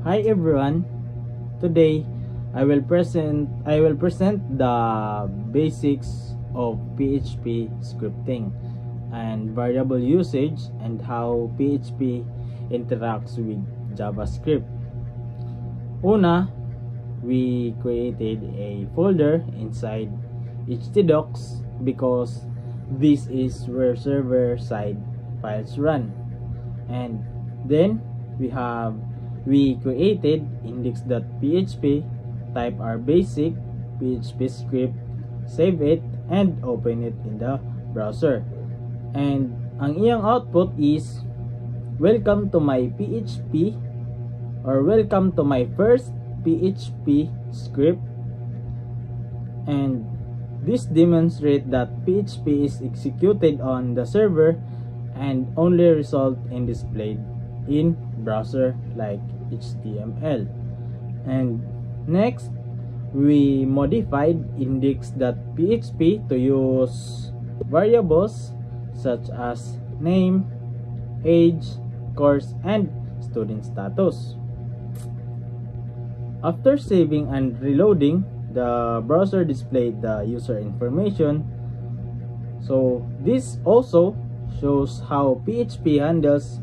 Hi everyone. Today I will present the basics of PHP scripting and variable usage and how PHP interacts with JavaScript. Una, we created a folder inside htdocs because this is where server-side files run. And then we created index.php, type our basic PHP script, save it, and open it in the browser. And ang iyang output is, welcome to my PHP, or welcome to my first PHP script. And this demonstrates that PHP is executed on the server and only result in displayed in browser like HTML. And next, we modified index.php to use variables such as name, age, course, and student status. After saving and reloading, the browser displayed the user information. So this also shows how PHP handles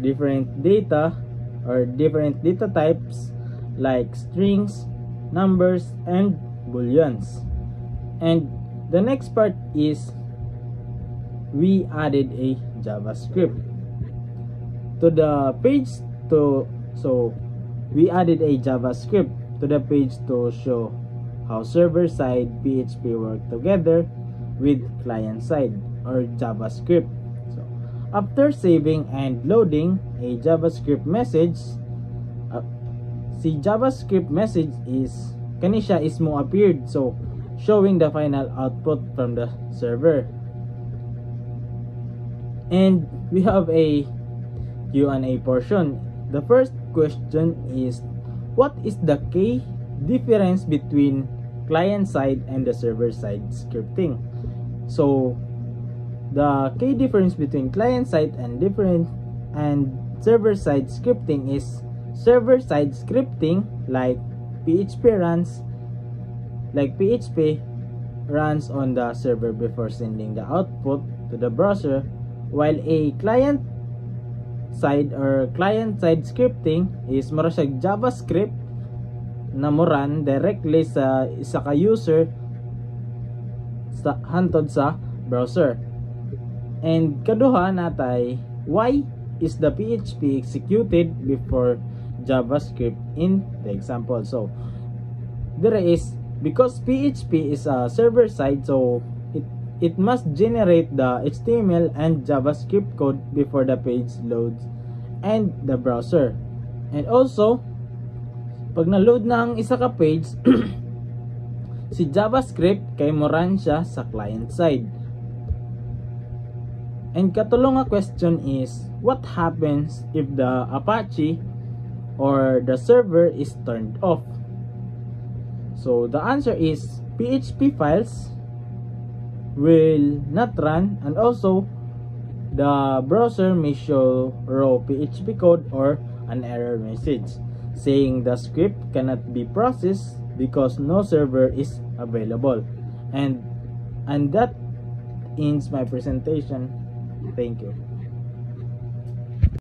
different data or different data types like strings, numbers, and booleans. And the next part is we added a JavaScript to the page we added a JavaScript to the page to show how server-side PHP work together with client-side or JavaScript. After saving and loading a JavaScript message, si JavaScript message is kanisya is mo appeared, so showing the final output from the server. And we have a Q&A portion. The first question is, what is the key difference between client-side and the server-side scripting? So the key difference between client-side and server-side scripting is server-side scripting like PHP runs on the server before sending the output to the browser, while a client-side scripting is mura siya JavaScript na mo run directly sa isa ka user sa hantod sa browser. And kaduha natay, why is the PHP executed before JavaScript in the example? So there is, because PHP is a server side, so it must generate the HTML and JavaScript code before the page loads and the browser. And also, pag na-load na ang isa ka page, si JavaScript kay mo run siya sa client side. And katulong nga question is, what happens if the Apache or the server is turned off? So the answer is, PHP files will not run, and also the browser may show raw PHP code or an error message saying the script cannot be processed because no server is available. And that ends my presentation. Thank you.